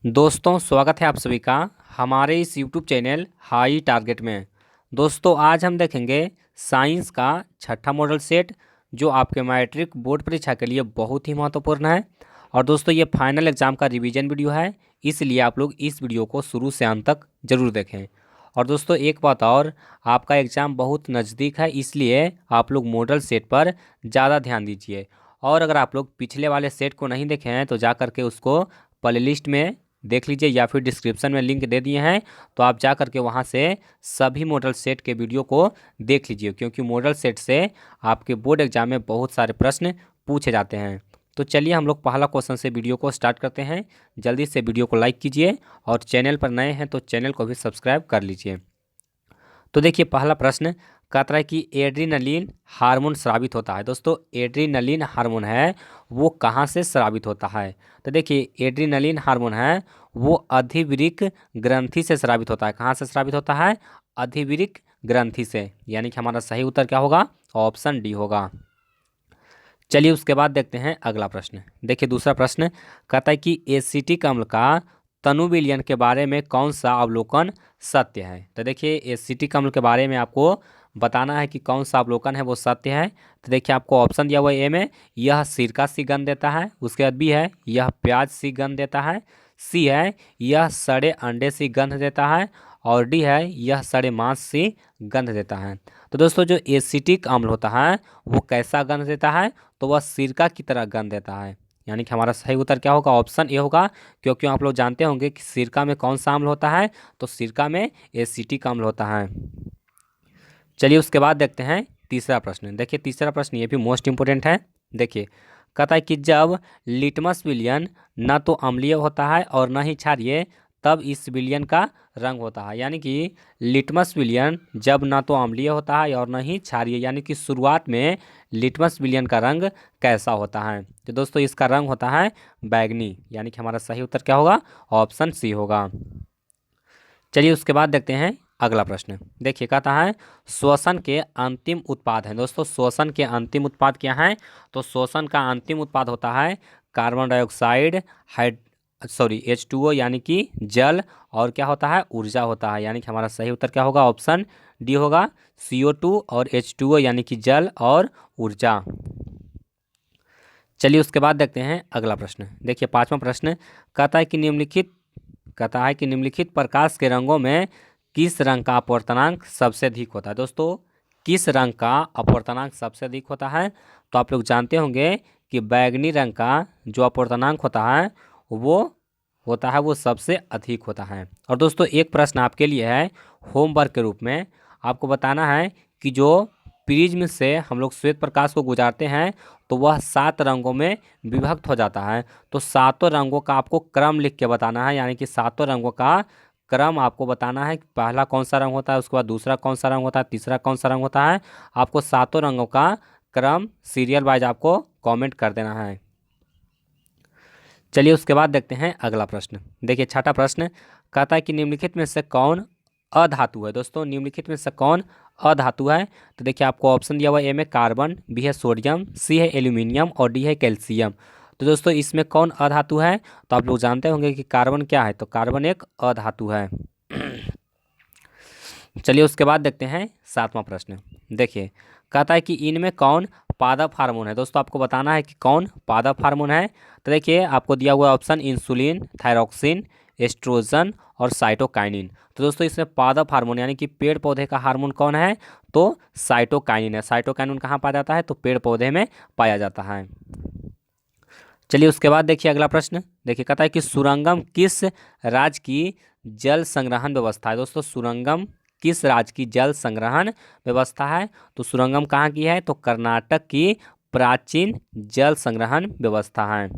दोस्तों स्वागत है आप सभी का हमारे इस यूट्यूब चैनल हाई टारगेट में। दोस्तों आज हम देखेंगे साइंस का छठा मॉडल सेट जो आपके मैट्रिक बोर्ड परीक्षा के लिए बहुत ही महत्वपूर्ण है। और दोस्तों ये फाइनल एग्जाम का रिवीजन वीडियो है, इसलिए आप लोग इस वीडियो को शुरू से अंत तक जरूर देखें। और दोस्तों एक बात और, आपका एग्ज़ाम बहुत नज़दीक है, इसलिए आप लोग मॉडल सेट पर ज़्यादा ध्यान दीजिए। और अगर आप लोग पिछले वाले सेट को नहीं देखे हैं तो जा करके उसको प्लेलिस्ट में देख लीजिए या फिर डिस्क्रिप्शन में लिंक दे दिए हैं, तो आप जा करके वहां से सभी मॉडल सेट के वीडियो को देख लीजिए, क्योंकि मॉडल सेट से आपके बोर्ड एग्जाम में बहुत सारे प्रश्न पूछे जाते हैं। तो चलिए हम लोग पहला क्वेश्चन से वीडियो को स्टार्ट करते हैं। जल्दी से वीडियो को लाइक कीजिए और चैनल पर नए हैं तो चैनल को भी सब्सक्राइब कर लीजिए। तो देखिए पहला प्रश्न कहता है कि एड्रीनलिन हार्मोन स्रावित होता है। दोस्तों एड्रीनलिन हार्मोन है वो कहाँ से स्रावित होता है? तो देखिए एड्रीनलिन हार्मोन है वो अधिवृक्क ग्रंथि से स्रावित होता है। कहाँ से स्रावित होता है? अधिवृक्क ग्रंथि से, यानी कि हमारा सही उत्तर क्या होगा? ऑप्शन डी होगा। चलिए उसके बाद देखते हैं अगला प्रश्न। देखिए दूसरा प्रश्न कहता है कि एसिटिक अम्ल का तनु विलयन के बारे में कौन सा अवलोकन सत्य है? तो देखिए एसिटिक अम्ल के बारे में आपको बताना है कि कौन सा अवलोकन है वो सत्य है। तो देखिए आपको ऑप्शन दिया हुआ है, ए में यह सिरका सी गंध देता है, उसके बाद बी है यह प्याज सी गंध देता है, सी है यह सड़े अंडे सी गंध देता है, और डी है यह सड़े मांस सी गंध देता है। तो दोस्तों जो एसिटिक अम्ल होता है वो कैसा गंध देता है? तो वह सिरका की तरह गंध देता है, यानी कि हमारा सही उत्तर क्या होगा? ऑप्शन ए होगा। क्योंकि आप लोग जानते होंगे कि सिरका में कौन सा अम्ल होता है? तो सिरका में एसिटिक अम्ल होता है। चलिए उसके बाद देखते हैं तीसरा प्रश्न। देखिए तीसरा प्रश्न ये भी मोस्ट इंपोर्टेंट है। देखिए कहता है कि जब लिटमस विलयन न तो अम्लीय होता है और न ही क्षारीय, तब इस विलयन का रंग होता है। यानी कि लिटमस विलयन जब ना तो अम्लीय होता है और न ही क्षारीय, यानी कि शुरुआत में लिटमस विलयन का रंग कैसा होता है? तो दोस्तों इसका रंग होता है बैगनी, यानी कि हमारा सही उत्तर क्या होगा? ऑप्शन सी होगा। चलिए उसके बाद देखते हैं अगला प्रश्न। देखिए कहता है श्वसन के अंतिम उत्पाद हैं। दोस्तों श्वसन के अंतिम उत्पाद क्या हैं? तो श्वसन का अंतिम उत्पाद होता है कार्बन डाइऑक्साइड, हाइड H2O यानी कि जल, और क्या होता है? ऊर्जा होता है। यानी कि हमारा सही उत्तर क्या होगा? ऑप्शन डी होगा, CO2 और H2O यानी कि जल और ऊर्जा। चलिए उसके बाद देखते हैं अगला प्रश्न। देखिए पांचवा प्रश्न कहता है कि निम्नलिखित प्रकाश के रंगों में किस रंग का अपवर्तनांक सबसे अधिक होता है? दोस्तों किस रंग का अपवर्तनांक सबसे अधिक होता है? तो आप लोग जानते होंगे कि बैगनी रंग का जो अपवर्तनांक होता है वो सबसे अधिक होता है। और दोस्तों एक प्रश्न आपके लिए है होमवर्क के रूप में, आपको बताना है कि जो प्रिज्म से हम लोग श्वेत प्रकाश को गुजारते हैं तो वह 7 रंगों में विभक्त हो जाता है। तो सातों रंगों का आपको क्रम लिख के बताना है, यानी कि सातों रंगों का क्रम आपको बताना है कि पहला कौन सा रंग होता है, उसके बाद दूसरा कौन सा रंग होता है, तीसरा कौन सा रंग होता है। आपको सातों रंगों का क्रम सीरियल वाइज आपको कमेंट कर देना है। चलिए उसके बाद देखते हैं अगला प्रश्न। देखिए छठा प्रश्न कहता है कि निम्नलिखित में से कौन अधातु है? दोस्तों निम्नलिखित में से कौन अधातु है? तो देखिए आपको ऑप्शन दिया हुआ है, ए में कार्बन, बी है सोडियम, सी है एल्यूमिनियम और डी है कैल्शियम। तो दोस्तों इसमें कौन अधातु है? तो आप लोग जानते होंगे कि कार्बन क्या है, तो कार्बन एक अधातु है। चलिए उसके बाद देखते हैं सातवां प्रश्न। देखिए कहता है कि इनमें कौन पादप हार्मोन है? दोस्तों आपको बताना है कि कौन पादप हार्मोन है। तो देखिए आपको दिया हुआ ऑप्शन इंसुलिन, थायरोक्सिन, एस्ट्रोजन और साइटोकाइनिन। तो दोस्तों इसमें पादप हार्मोन यानी कि पेड़ पौधे का हार्मोन कौन है? तो साइटोकाइनिन है। साइटोकाइनिन कहाँ पाया जाता है? तो पेड़ पौधे में पाया जाता है। चलिए उसके बाद देखिए अगला प्रश्न। देखिए कहता है कि सुरंगम किस राज्य की जल संग्रहण व्यवस्था है? दोस्तों सुरंगम किस राज्य की जल संग्रहण व्यवस्था है? तो सुरंगम कहाँ की है? तो कर्नाटक की प्राचीन जल संग्रहण व्यवस्था है।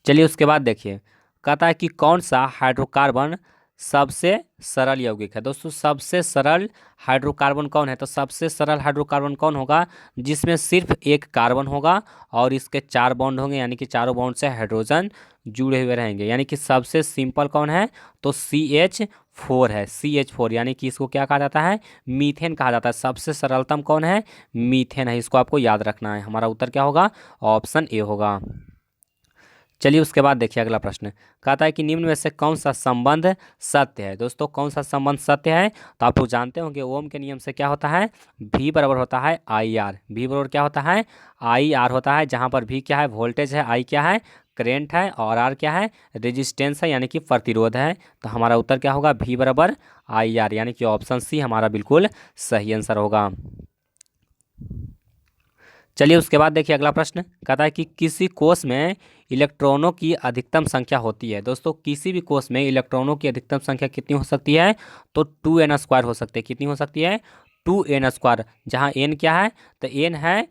चलिए उसके बाद देखिए कहता है कि कौन सा हाइड्रोकार्बन सबसे सरल यौगिक है? दोस्तों सबसे सरल हाइड्रोकार्बन कौन है? तो सबसे सरल हाइड्रोकार्बन कौन होगा? जिसमें सिर्फ एक कार्बन होगा और इसके 4 बॉन्ड होंगे, यानी कि चारों बॉन्ड से हाइड्रोजन जुड़े हुए रहेंगे। यानी कि सबसे सिंपल कौन है? तो CH4 है। CH4 यानी कि इसको क्या कहा जाता है? मीथेन कहा जाता है। सबसे सरलतम कौन है? मीथेन है। इसको आपको याद रखना है। हमारा उत्तर क्या होगा? ऑप्शन ए होगा। चलिए उसके बाद देखिए अगला प्रश्न कहता है कि निम्न में से कौन सा संबंध सत्य है। दोस्तों कौन सा संबंध सत्य है, तो आप लोग जानते होंगे ओम के नियम से क्या होता है, V बराबर होता है आई आर। V बराबर क्या होता है, आई आर होता है, जहाँ पर V क्या है, वोल्टेज है, I क्या है, करेंट है, और R क्या है, रेजिस्टेंस है यानी कि प्रतिरोध है। तो हमारा उत्तर क्या होगा, V बराबर आई आर, यानी कि ऑप्शन सी हमारा बिल्कुल सही आंसर होगा। चलिए उसके बाद देखिए अगला प्रश्न कहता है कि किसी कोष में इलेक्ट्रॉनों की अधिकतम संख्या होती है। दोस्तों किसी भी कोष में इलेक्ट्रॉनों की अधिकतम संख्या कितनी हो सकती है, तो 2n² हो सकती है। कितनी हो सकती है, 2n², जहाँ n क्या है, तो n है,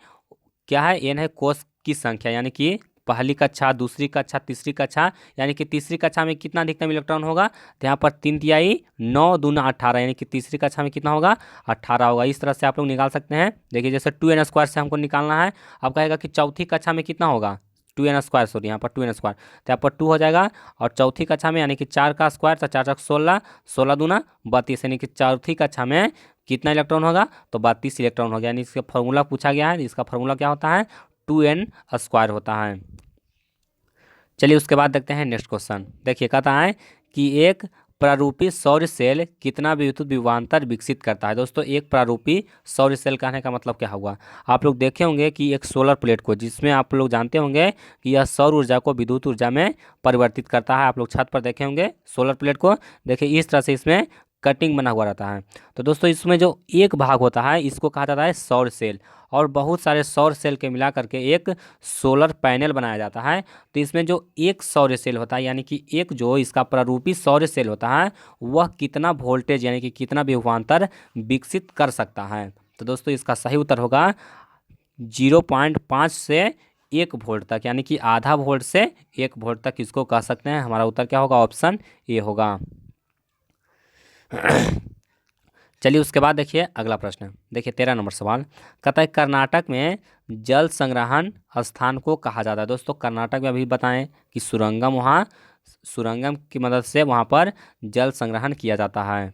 क्या है, n है कोष की संख्या, यानी कि पहली कक्षा, दूसरी कक्षा, तीसरी कक्षा, यानी कि तीसरी कक्षा में कितना अधिकतम इलेक्ट्रॉन होगा, तो यहाँ पर 3 तिहाई 9 दूना 18, यानी कि तीसरी कक्षा में कितना होगा, 18 होगा। इस तरह से आप लोग निकाल सकते हैं। देखिए जैसे 2n² से हमको निकालना है, अब कहेगा कि चौथी कक्षा में कितना होगा, 2n², सॉरी यहाँ पर 2n², तो यहाँ पर 2 हो जाएगा, और चौथी कक्षा में यानी कि 4 का स्क्वायर, तो 4 4 16, 16 दूना 32, यानी कि चौथी कक्षा में कितना इलेक्ट्रॉन होगा, तो 32 इलेक्ट्रॉन हो गया। यानी इसका फॉर्मूला पूछा गया है, इसका फॉर्मूला क्या होता है, 2n² होता है। चलिए उसके बाद देखते हैं नेक्स्ट क्वेश्चन। देखिए कहता है कि एक प्रारूपी सौर सेल कितना विद्युत विभवांतर विकसित करता है। दोस्तों एक प्रारूपी सौर सेल कहने का मतलब क्या हुआ, आप लोग देखे होंगे कि एक सोलर प्लेट को, जिसमें आप लोग जानते होंगे कि यह सौर ऊर्जा को विद्युत ऊर्जा में परिवर्तित करता है। आप लोग छत पर देखे होंगे सोलर प्लेट को, देखिए इस तरह से इसमें कटिंग बना हुआ रहता है। तो दोस्तों इसमें जो एक भाग होता है इसको कहा जाता है सौर सेल, और बहुत सारे सौर सेल के मिला करके एक सोलर पैनल बनाया जाता है। तो इसमें जो एक सौर सेल होता है, यानी कि एक जो इसका प्रारूपी सौर सेल होता है, वह कितना वोल्टेज यानी कि कितना विभवांतर विकसित कर सकता है। तो दोस्तों इसका सही उत्तर होगा 0.5 से 1 वोल्ट तक, यानी कि आधा वोल्ट से 1 वोल्ट तक इसको कह सकते हैं। हमारा उत्तर क्या होगा, ऑप्शन ए होगा। चलिए उसके बाद देखिए अगला प्रश्न। देखिए 13 नंबर सवाल कहता है कर्नाटक में जल संग्रहण स्थान को कहा जाता है। दोस्तों कर्नाटक में अभी बताएं कि सुरंगम, वहाँ सुरंगम की मदद से वहाँ पर जल संग्रहण किया जाता है।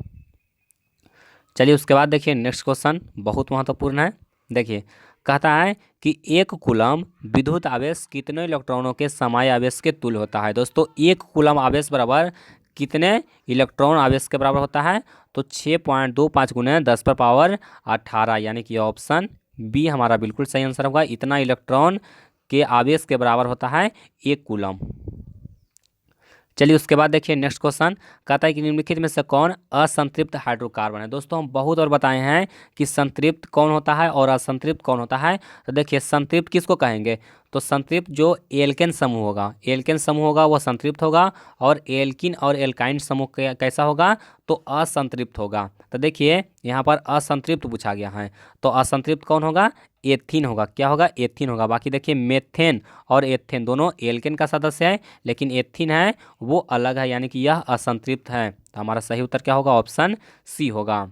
चलिए उसके बाद देखिए नेक्स्ट क्वेश्चन बहुत महत्वपूर्ण है। देखिए कहता है कि एक कूलम विद्युत आवेश कितने इलेक्ट्रॉनों के समय आवेश के तुल्य होता है। दोस्तों एक कूलम आवेश बराबर कितने इलेक्ट्रॉन आवेश के बराबर होता है, तो 6.25 गुने 10⁻18, यानी कि ऑप्शन बी हमारा बिल्कुल सही आंसर होगा। इतना इलेक्ट्रॉन के आवेश के बराबर होता है एक कूलम। चलिए उसके बाद देखिए नेक्स्ट क्वेश्चन कहता है कि निम्नलिखित में से कौन असंतृप्त हाइड्रोकार्बन है। दोस्तों हम बहुत और बताए हैं कि संतृप्त कौन होता है और असंतृप्त कौन होता है। तो देखिए संतृप्त किसको कहेंगे, तो संतृप्त जो एल्केन समूह होगा, एल्केन समूह होगा वह संतृप्त होगा, और एल्किन और एल्काइन समूह कैसा होगा, तो असंतृप्त होगा। तो देखिए यहाँ पर असंतृप्त पूछा गया है, तो असंतृप्त कौन होगा, एथीन होगा। क्या होगा, एथीन होगा। बाकी देखिए मेथेन और एथेन दोनों एल्केन का सदस्य है, लेकिन एथीन है वो अलग है, यानी कि यह असंतृप्त है। तो हमारा सही उत्तर क्या होगा, ऑप्शन सी होगा।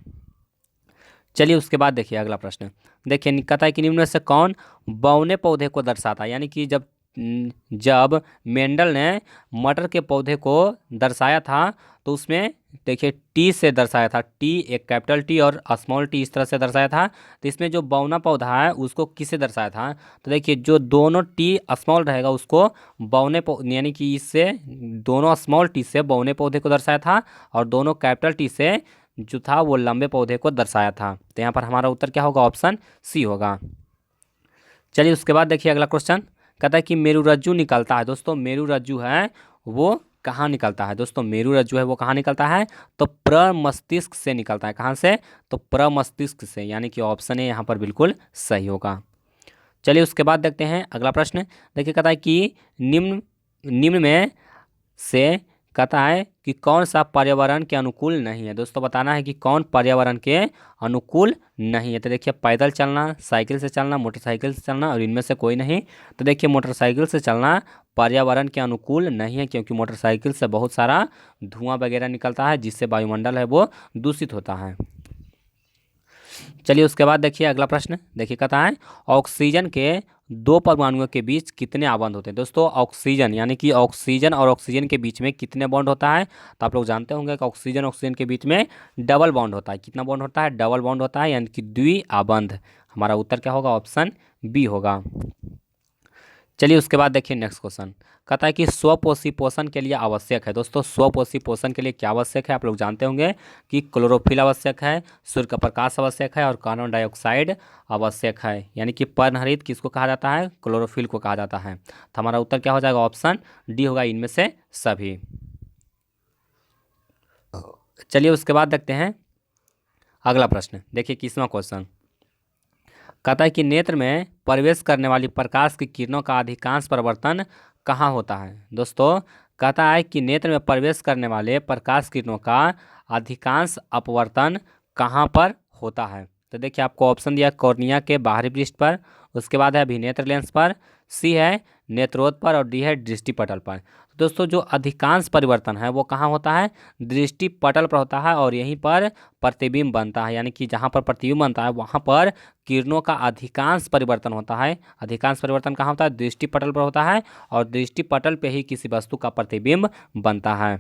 चलिए उसके बाद देखिए अगला प्रश्न। देखिए कहता है कि निम्न में से कौन बौने पौधे को दर्शाता है, यानी कि जब मेंडल ने मटर के पौधे को दर्शाया था, तो उसमें देखिए टी से दर्शाया था, टी एक कैपिटल टी और स्मॉल टी इस तरह से दर्शाया था। तो इसमें जो बौना पौधा है उसको किसे दर्शाया था, तो देखिए जो दोनों टी स्मॉल रहेगा उसको बौने यानी कि इससे दोनों स्मॉल टी से बौने पौधे को दर्शाया था, और दोनों कैपिटल टी से जो था वो लंबे पौधे को दर्शाया था। तो यहाँ पर हमारा उत्तर क्या होगा, ऑप्शन सी होगा। चलिए उसके बाद देखिए अगला क्वेश्चन कहता है कि मेरुरज्जु निकलता है। दोस्तों मेरुरज्जु है वो कहाँ निकलता है, दोस्तों मेरुरज्जु है वो कहाँ निकलता है, तो प्रमस्तिष्क से निकलता है। कहाँ से, तो प्रमस्तिष्क से, यानी कि ऑप्शन ए यहाँ पर बिल्कुल सही होगा। चलिए उसके बाद देखते हैं अगला प्रश्न। देखिए कहता है कि निम्न निम्न में से कहता है कि कौन सा पर्यावरण के अनुकूल नहीं है। दोस्तों बताना है कि कौन पर्यावरण के अनुकूल नहीं है। तो देखिए पैदल चलना, साइकिल से चलना, मोटरसाइकिल से चलना, और इनमें से कोई नहीं। तो देखिए मोटरसाइकिल से चलना पर्यावरण के अनुकूल नहीं है, क्योंकि मोटरसाइकिल से बहुत सारा धुआं वगैरह निकलता है, जिससे वायुमंडल है वो दूषित होता है। चलिए उसके बाद देखिए अगला प्रश्न। देखिए कहता है ऑक्सीजन के दो परमाणुओं के बीच कितने आबंध होते हैं। दोस्तों ऑक्सीजन यानी कि ऑक्सीजन और ऑक्सीजन के बीच में कितने बॉन्ड होता है, तो आप लोग जानते होंगे कि ऑक्सीजन ऑक्सीजन के बीच में डबल बॉन्ड होता है। कितना बॉन्ड होता है, डबल बॉन्ड होता है, यानी कि द्वि आबंध। हमारा उत्तर क्या होगा, ऑप्शन बी होगा। चलिए उसके बाद देखिए नेक्स्ट क्वेश्चन कहता है कि स्वपोषी पोषण के लिए आवश्यक है। दोस्तों स्वपोषी पोषण के लिए क्या आवश्यक है, आप लोग जानते होंगे कि क्लोरोफिल आवश्यक है, सूर्य का प्रकाश आवश्यक है और कार्बन डाइऑक्साइड आवश्यक है। यानी कि पर्णहरित किसको कहा जाता है, क्लोरोफिल को कहा जाता है। तो हमारा उत्तर क्या हो जाएगा, ऑप्शन डी होगा, इनमें से सभी। चलिए उसके बाद देखते हैं अगला प्रश्न। देखिए 21वां क्वेश्चन कहता है कि नेत्र में प्रवेश करने वाली प्रकाश की किरणों का अधिकांश परिवर्तन कहाँ होता है। दोस्तों कहता है कि नेत्र में प्रवेश करने वाले प्रकाश किरणों का अधिकांश अपवर्तन कहाँ पर होता है। तो देखिए आपको ऑप्शन दिया, कॉर्निया के बाहरी पृष्ठ पर, उसके बाद है अभिनेत्र लेंस पर, सी है नेत्रोद पर और डी है दृष्टि पटल पर। तो दोस्तों जो अधिकांश परिवर्तन है वो कहाँ होता है, दृष्टि पटल पर होता है और यहीं पर प्रतिबिंब बनता है। यानी कि जहाँ पर प्रतिबिंब बनता है वहाँ पर किरणों का अधिकांश परिवर्तन होता है। अधिकांश परिवर्तन कहाँ होता है, दृष्टि पटल पर होता है और दृष्टि पटल पे ही किसी वस्तु का प्रतिबिंब बनता है।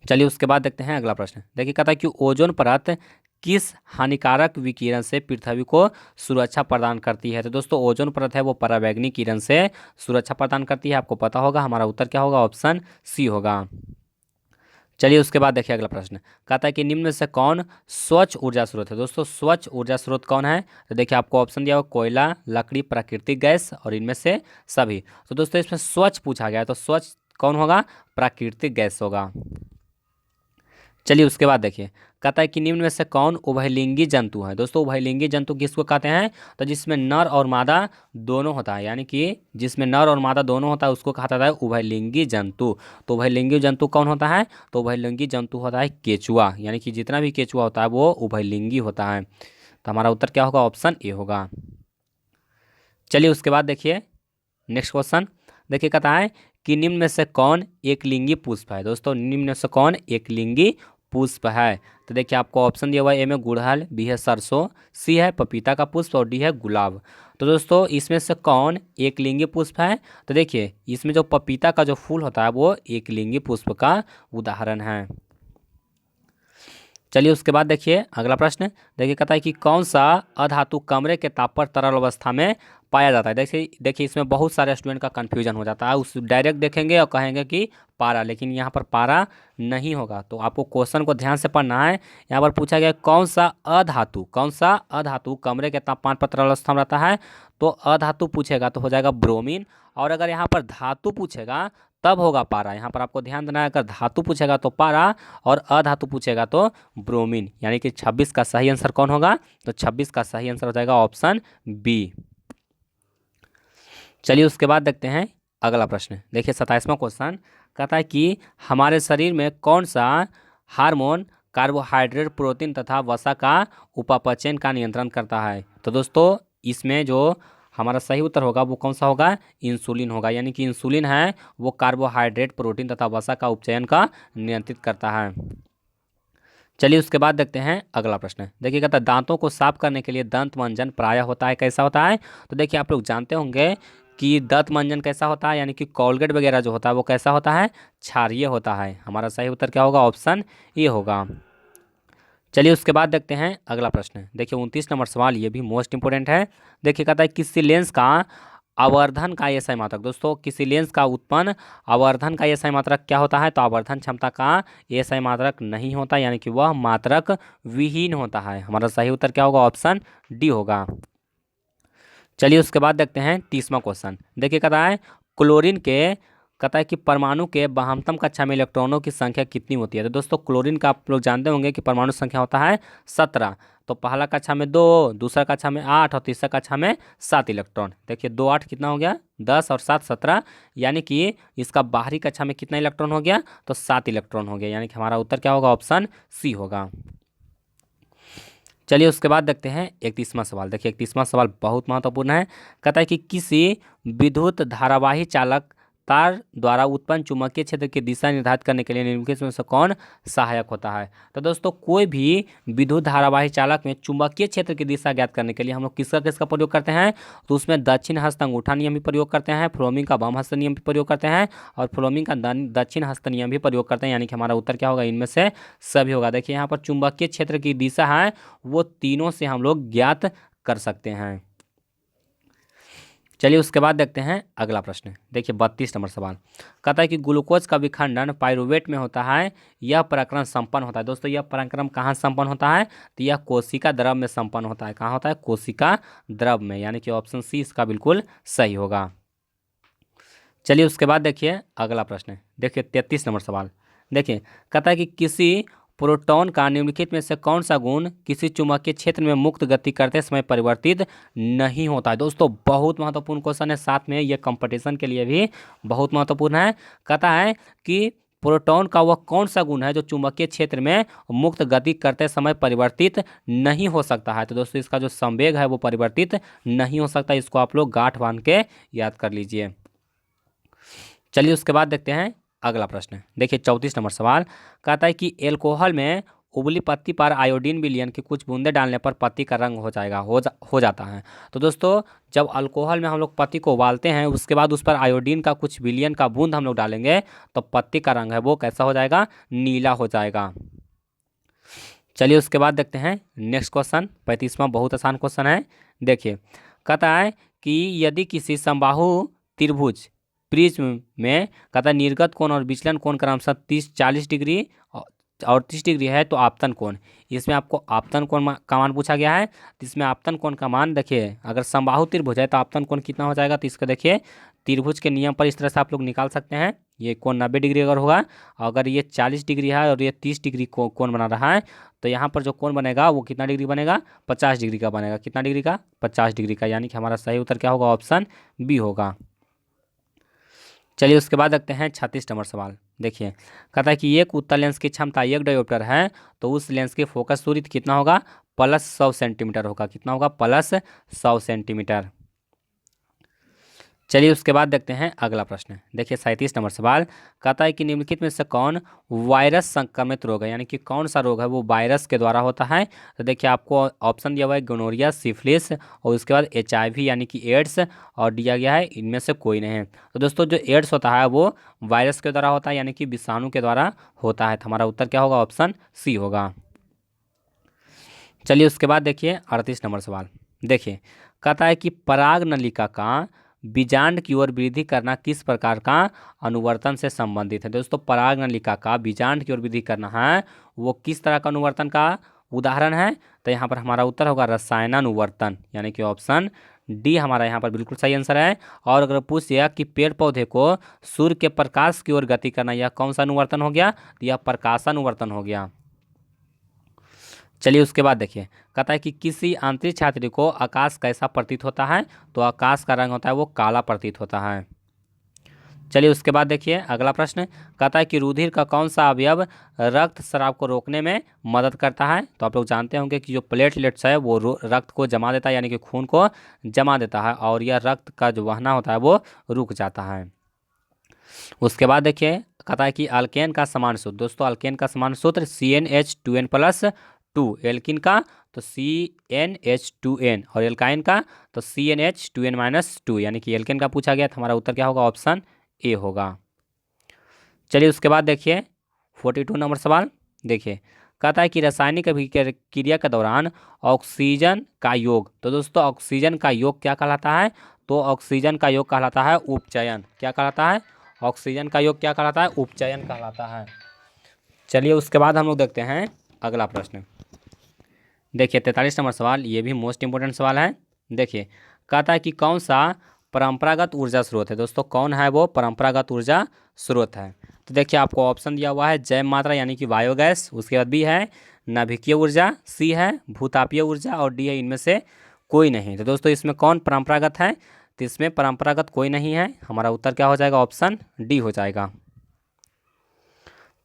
चलिए उसके बाद देखते हैं अगला प्रश्न। देखिए कहता है कि ओजोन परत किस हानिकारक विकिरण से पृथ्वी को सुरक्षा प्रदान करती है। तो दोस्तों ओजोन परत है वो पराबैंगनी किरण से सुरक्षा प्रदान करती है, आपको पता होगा। हमारा उत्तर क्या होगा, ऑप्शन सी होगा। चलिए उसके बाद देखिए अगला प्रश्न कहता है कि निम्न में से कौन स्वच्छ ऊर्जा स्रोत है। दोस्तों स्वच्छ ऊर्जा स्रोत कौन है, तो देखिए आपको ऑप्शन दिया हुआ कोयला, लकड़ी, प्राकृतिक गैस और इनमें से सभी। तो दोस्तों इसमें स्वच्छ पूछा गया है तो स्वच्छ कौन होगा, प्राकृतिक गैस होगा। चलिए उसके बाद देखिए कहता है कि निम्न में से कौन उभयलिंगी जंतु है। दोस्तों उभयलिंगी जंतु किसको कहते हैं, तो जिसमें नर और मादा दोनों होता है, यानी कि जिसमें नर और मादा दोनों होता है उसको कहा जाता है उभयलिंगी जंतु। तो उभयलिंगी जंतु कौन होता है, तो उभयलिंगी जंतु होता है केचुआ। यानी कि जितना भी केचुआ होता है वो उभयलिंगी होता है। तो हमारा उत्तर क्या होगा, ऑप्शन ए होगा। चलिए उसके बाद देखिए नेक्स्ट क्वेश्चन। देखिए कहता है कि निम्न में से कौन एक लिंगी पुष्प है। दोस्तों निम्न में से कौन एक लिंगी पुष्प है। तो देखिए आपको ऑप्शन दिया हुआ है, ए में गुड़हल, बी है सरसों, सी है पपीता का पुष्प और डी है गुलाब। तो दोस्तों इसमें से कौन एक लिंगी पुष्प है, तो देखिए इसमें जो पपीता का जो फूल होता है वो एक लिंगी पुष्प का उदाहरण है। चलिए उसके बाद देखिए अगला प्रश्न। देखिए कहता है कि कौन सा अधातु कमरे के ताप पर तरल अवस्था में पाया जाता है। देखिए इसमें बहुत सारे स्टूडेंट का कंफ्यूजन हो जाता है, उस डायरेक्ट देखेंगे और कहेंगे कि पारा, लेकिन यहाँ पर पारा नहीं होगा। तो आपको क्वेश्चन को ध्यान से पढ़ना है। यहाँ पर पूछा गया कौन सा अधातु कमरे के तापमान पर तरल अवस्था में रहता है। तो अधातु पूछेगा तो हो जाएगा ब्रोमीन, और अगर यहाँ पर धातु पूछेगा तब होगा पारा। यहाँ पर आपको ध्यान देना है, अगर धातु पूछेगा तो पारा और अधातु पूछेगा तो ब्रोमीन। यानी कि 26 का सही आंसर कौन होगा, तो 26 का सही आंसर हो जाएगा ऑप्शन बी। चलिए उसके बाद देखते हैं अगला प्रश्न। देखिए 27वां क्वेश्चन कहता है कि हमारे शरीर में कौन सा हार्मोन कार्बोहाइड्रेट, प्रोटीन तथा वसा का उपापचयन का नियंत्रण करता है। तो दोस्तों इसमें जो हमारा सही उत्तर होगा वो कौन सा होगा, इंसुलिन होगा। यानी कि इंसुलिन है वो कार्बोहाइड्रेट, प्रोटीन तथा वसा का उपचयन का नियंत्रित करता है। चलिए उसके बाद देखते हैं अगला प्रश्न। देखिए कहता है दांतों को साफ करने के लिए दंत मंजन प्रायः होता है, कैसा होता है। तो देखिए आप लोग जानते होंगे कि दंत मंजन कैसा होता है, यानी कि कोलगेट वगैरह जो होता है वो कैसा होता है, क्षारीय होता है। हमारा सही उत्तर क्या होगा, ऑप्शन ए होगा। चलिए उसके बाद देखते हैं अगला प्रश्न। देखिए 29 नंबर सवाल, ये भी मोस्ट इंपोर्टेंट है। देखिए कहता है किसी लेंस का आवर्धन का एसआई मात्रक। दोस्तों किसी लेंस का उत्पन्न आवर्धन का एसआई मात्रक क्या होता है, तो आवर्धन क्षमता का एसआई मात्रक नहीं होता, यानी कि वह मात्रक विहीन होता है। हमारा सही उत्तर क्या होगा, ऑप्शन डी होगा। चलिए उसके बाद देखते हैं 30वां क्वेश्चन। देखिए कहता है क्लोरीन के कहता है कि परमाणु के बहामतम कक्षा में इलेक्ट्रॉनों की संख्या कितनी होती है। तो दोस्तों क्लोरीन का आप लोग जानते होंगे कि परमाणु संख्या होता है 17। तो पहला कक्षा में 2, दूसरा कक्षा में 8 और तीसरा कक्षा में 7 इलेक्ट्रॉन। देखिए 2 8 कितना हो गया, 10 और 7 17, यानी कि इसका बाहरी कक्षा में कितना इलेक्ट्रॉन हो गया, तो 7 इलेक्ट्रॉन हो गया। यानी कि हमारा उत्तर क्या होगा, ऑप्शन सी होगा। चलिए उसके बाद देखते हैं 31वां सवाल। देखिए 31वां सवाल बहुत महत्वपूर्ण है। कहता है कि किसी विद्युत धारावाही चालक तार द्वारा उत्पन्न चुंबकीय क्षेत्र की दिशा निर्धारित करने के लिए निम्नलिखित में से कौन सहायक होता है। तो दोस्तों कोई भी विद्युत धारावाही चालक में चुंबकीय क्षेत्र की दिशा ज्ञात करने के लिए हम लोग किसका किसका प्रयोग करते हैं, तो उसमें दक्षिण हस्त अंगूठा नियम भी प्रयोग करते हैं, फ्लोमिंग का वाम हस्त नियम भी प्रयोग करते हैं और फ्लोमिंग का दक्षिण हस्त नियम भी प्रयोग करते हैं। यानी कि हमारा उत्तर क्या होगा, इनमें से सभी होगा। देखिए यहाँ पर चुंबकीय क्षेत्र की दिशा है वो तीनों से हम लोग ज्ञात कर सकते हैं। चलिए उसके बाद देखते हैं अगला प्रश्न। देखिए 32 नंबर सवाल कहता है कि ग्लूकोज का विखंडन पाइरूवेट में होता है, यह प्रक्रम संपन्न होता है। दोस्तों यह प्रक्रम कहाँ संपन्न होता है, तो यह कोशिका द्रव में संपन्न होता है। कहाँ होता है, कोशिका द्रव में, यानी कि ऑप्शन सी इसका बिल्कुल सही होगा। चलिए उसके बाद देखिए अगला प्रश्न। देखिए 33 नंबर सवाल। देखिए कहता है कि किसी प्रोटॉन का निम्नलिखित में से कौन सा गुण किसी चुंबकीय क्षेत्र में मुक्त गति करते समय परिवर्तित नहीं होता है। दोस्तों बहुत महत्वपूर्ण क्वेश्चन है, साथ में ये कंपटीशन के लिए भी बहुत महत्वपूर्ण है। कहता है कि प्रोटॉन का वह कौन सा गुण है जो चुंबकीय क्षेत्र में मुक्त गति करते समय परिवर्तित नहीं हो सकता है। तो दोस्तों इसका जो संवेग है वो परिवर्तित नहीं हो सकता, इसको आप लोग गांठ बांध के याद कर लीजिए। चलिए उसके बाद देखते हैं अगला प्रश्न। देखिए 34 नंबर सवाल कहता है कि एल्कोहल में उबली पत्ती पर आयोडीन विलयन की कुछ बूंदे डालने पर पत्ती का रंग हो जाता है। तो दोस्तों जब अल्कोहल में हम लोग पत्ती को उबालते हैं, उसके बाद उस पर आयोडीन का कुछ विलयन का बूंद हम लोग डालेंगे, तो पत्ती का रंग है वो कैसा हो जाएगा, नीला हो जाएगा। चलिए उसके बाद देखते हैं नेक्स्ट क्वेश्चन। 35वां बहुत आसान क्वेश्चन है। देखिए कहता है कि यदि किसी समबाहु त्रिभुज प्रिज्म में कहता है निर्गत कोण और विचलन कोण क्रमशः 30-40 डिग्री और 30 डिग्री है, तो आपतन कोण, इसमें आपको आपतन कोण का मान पूछा गया है। तो इसमें आपतन कोण का मान देखिए, अगर समबाहु त्रिभुज है तो आपतन कोण कितना हो जाएगा, तो इसका देखिए त्रिभुज के नियम पर इस तरह से आप लोग निकाल सकते हैं। ये कोण 90 डिग्री अगर होगा, अगर ये 40 डिग्री है और ये 30 डिग्री कोण बना रहा है, तो यहाँ पर जो कोण बनेगा वो कितना डिग्री बनेगा, 50 डिग्री का बनेगा। कितना डिग्री का, 50 डिग्री का, यानी कि हमारा सही उत्तर क्या होगा, ऑप्शन बी होगा। चलिए उसके बाद देखते हैं 36 नंबर सवाल। देखिए कहता है कि एक उत्तल लेंस की क्षमता 1 डायोप्टर है, तो उस लेंस की फोकस दूरी कितना होगा, +100 सेंटीमीटर होगा। कितना होगा, +100 सेंटीमीटर। चलिए उसके बाद देखते हैं अगला प्रश्न। देखिए 37 नंबर सवाल कहता है कि निम्नलिखित में से कौन वायरस संक्रमित रोग है, यानी कि कौन सा रोग है वो वायरस के द्वारा होता है। तो देखिए आपको ऑप्शन दिया हुआ है गोनोरिया, सिफिलिस और उसके बाद HIV यानी कि एड्स, और दिया गया है इनमें से कोई नहीं है। तो दोस्तों जो एड्स होता है वो वायरस के द्वारा होता है, यानी कि विषाणु के द्वारा होता है। तो हमारा उत्तर क्या होगा, ऑप्शन सी होगा। चलिए उसके बाद देखिए 38 नंबर सवाल। देखिए कहता है कि पराग नलिका का बीजांड की ओर वृद्धि करना किस प्रकार का अनुवर्तन से संबंधित है। दोस्तों पराग नलिका का बीजांड की ओर वृद्धि करना है वो किस तरह का अनुवर्तन का उदाहरण है, तो यहाँ पर हमारा उत्तर होगा रसायनानुवर्तन, यानी कि ऑप्शन डी हमारा यहाँ पर बिल्कुल सही आंसर है। और अगर पूछ दिया कि पेड़ पौधे को सूर्य के प्रकाश की ओर गति करना, यह कौन सा अनुवर्तन हो गया, तो यह प्रकाशानुवर्तन हो गया। चलिए उसके बाद देखिए कहता है कि किसी आंतरिक छात्री को आकाश कैसा प्रतीत होता है, तो आकाश का रंग होता है वो काला प्रतीत होता है। चलिए उसके बाद देखिए अगला प्रश्न कहता है कि रुधिर का कौन सा अवयव रक्त स्राव को रोकने में मदद करता है। तो आप लोग जानते होंगे कि जो प्लेटलेट्स है वो रक्त को जमा देता है, यानी कि खून को जमा देता है, और यह रक्त का जो बहना होता है वो रुक जाता है। उसके बाद देखिए कहता है कि अल्केन का समान सूत्र। दोस्तों अल्केन का समान सूत्र CnH2n+2, एल्किन का तो CnH2n, और एल्काइन का तो CnH2n-2, यानी कि एल्केन का पूछा गया। तो हमारा उत्तर क्या होगा, ऑप्शन ए होगा। चलिए उसके बाद देखिए 42 नंबर सवाल। देखिए कहता है कि रासायनिक अभिक्रिया के दौरान ऑक्सीजन का योग, तो दोस्तों ऑक्सीजन का योग क्या कहलाता है, तो ऑक्सीजन का योग कहलाता है उपचयन। क्या कहलाता है, ऑक्सीजन का योग क्या कहलाता है, उपचयन कहलाता है। चलिए उसके बाद हम लोग देखते हैं अगला प्रश्न। देखिए 43 नंबर सवाल, ये भी मोस्ट इंपोर्टेंट सवाल है। देखिए कहता है कि कौन सा परंपरागत ऊर्जा स्रोत है। दोस्तों कौन है वो परंपरागत ऊर्जा स्रोत है, तो देखिए आपको ऑप्शन दिया हुआ है जैव मात्रा यानी कि बायोगैस, उसके बाद बी है नाभिकीय ऊर्जा, सी है भूतापीय ऊर्जा, और डी है इनमें से कोई नहीं। तो दोस्तों इसमें कौन परंपरागत है, तो इसमें परंपरागत कोई नहीं है। हमारा उत्तर क्या हो जाएगा, ऑप्शन डी हो जाएगा।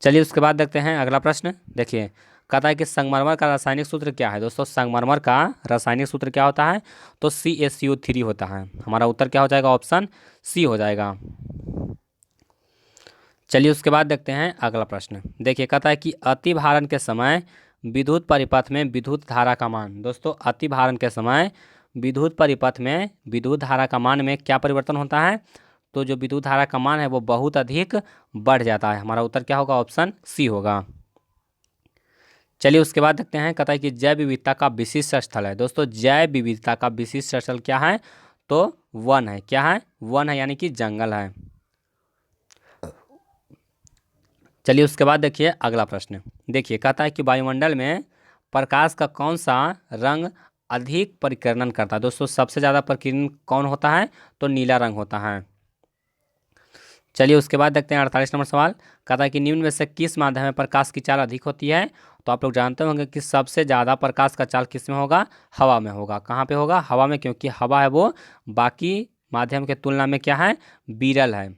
चलिए उसके बाद देखते हैं अगला प्रश्न। देखिए कहता है कि संगमरमर का रासायनिक सूत्र क्या है। दोस्तों संगमरमर का रासायनिक सूत्र क्या होता है, तो CaCO3 होता है। हमारा उत्तर क्या हो जाएगा, ऑप्शन सी हो जाएगा। चलिए उसके बाद देखते हैं अगला प्रश्न। देखिए कहता है कि अतिभारण के समय विद्युत परिपथ में विद्युत धारा का मान। दोस्तों अतिभारण के समय विद्युत परिपथ में विद्युत धारा का मान में क्या परिवर्तन होता है, तो जो विद्युत धारा का मान है वो बहुत अधिक बढ़ जाता है। हमारा उत्तर क्या होगा, ऑप्शन सी होगा। चलिए उसके बाद देखते हैं कहता है कि जैव विविधता का विशिष्ट स्थल है। दोस्तों जैव विविधता का विशिष्ट स्थल क्या है, तो वन है। क्या है? वन है, यानी कि जंगल है। चलिए उसके बाद देखिए अगला प्रश्न। देखिए कहता है कि वायुमंडल में प्रकाश का कौन सा रंग अधिक परिकर्णन करता है। दोस्तों सबसे ज़्यादा परिकीर्णन कौन होता है? तो नीला रंग होता है। चलिए उसके बाद देखते हैं 48 नंबर सवाल। कहता है कि निम्न में से किस माध्यम में प्रकाश की चाल अधिक होती है। तो आप लोग जानते होंगे कि सबसे ज़्यादा प्रकाश का चाल किस में होगा? हवा में होगा। कहाँ पे होगा? हवा में, क्योंकि हवा है वो बाकी माध्यम के तुलना में क्या है? विरल है।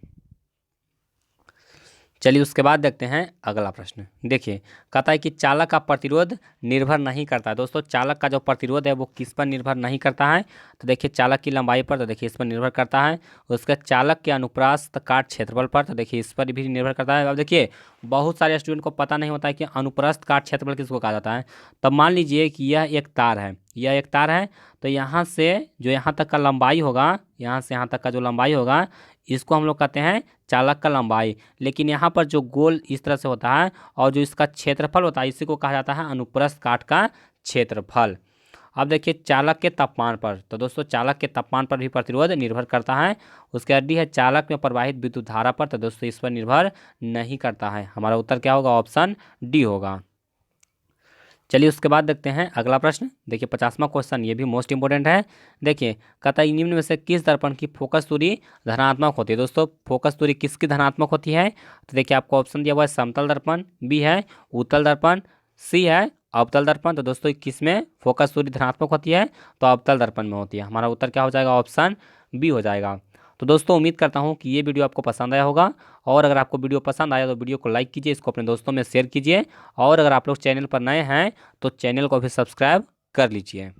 चलिए उसके बाद देखते हैं अगला प्रश्न। देखिए कहता है कि चालक का प्रतिरोध निर्भर नहीं करता है। दोस्तों चालक का जो प्रतिरोध है वो किस पर निर्भर नहीं करता है? तो देखिए चालक की लंबाई पर, तो देखिए इस पर निर्भर करता है। उसके चालक के अनुप्रस्थ काट क्षेत्रफल पर, तो देखिए इस पर भी निर्भर करता है। अब देखिए बहुत सारे स्टूडेंट को पता नहीं होता है कि अनुप्रस्थ काट क्षेत्रफल किसको कहा जाता है। तब मान लीजिए कि यह एक तार है, यह एक तार है, तो यहाँ से जो यहाँ तक का लंबाई होगा, यहाँ से यहाँ तक का जो लंबाई होगा, इसको हम लोग कहते हैं चालक का लंबाई। लेकिन यहाँ पर जो गोल इस तरह से होता है और जो इसका क्षेत्रफल होता है, इसी को कहा जाता है अनुप्रस्थ काट का क्षेत्रफल। अब देखिए चालक के तापमान पर, तो दोस्तों चालक के तापमान पर भी प्रतिरोध निर्भर करता है। उसके बाद डी है चालक में प्रवाहित विद्युत धारा पर, तो दोस्तों इस पर निर्भर नहीं करता है। हमारा उत्तर क्या होगा? ऑप्शन डी होगा। चलिए उसके बाद देखते हैं अगला प्रश्न। देखिए 50वां क्वेश्चन, ये भी मोस्ट इंपोर्टेंट है। देखिए कहता है निम्न में से किस दर्पण की फोकस दूरी धनात्मक होती है। दोस्तों फोकस दूरी किसकी धनात्मक होती है? तो देखिए आपको ऑप्शन दिया हुआ है समतल दर्पण, बी है उत्तल दर्पण, सी है अवतल दर्पण। तो दोस्तों किस में फोकस दूरी धनात्मक होती है? तो अवतल दर्पण में होती है। हमारा उत्तर क्या हो जाएगा? ऑप्शन बी हो जाएगा। तो दोस्तों उम्मीद करता हूँ कि ये वीडियो आपको पसंद आया होगा, और अगर आपको वीडियो पसंद आया तो वीडियो को लाइक कीजिए, इसको अपने दोस्तों में शेयर कीजिए, और अगर आप लोग चैनल पर नए हैं तो चैनल को भी सब्सक्राइब कर लीजिए।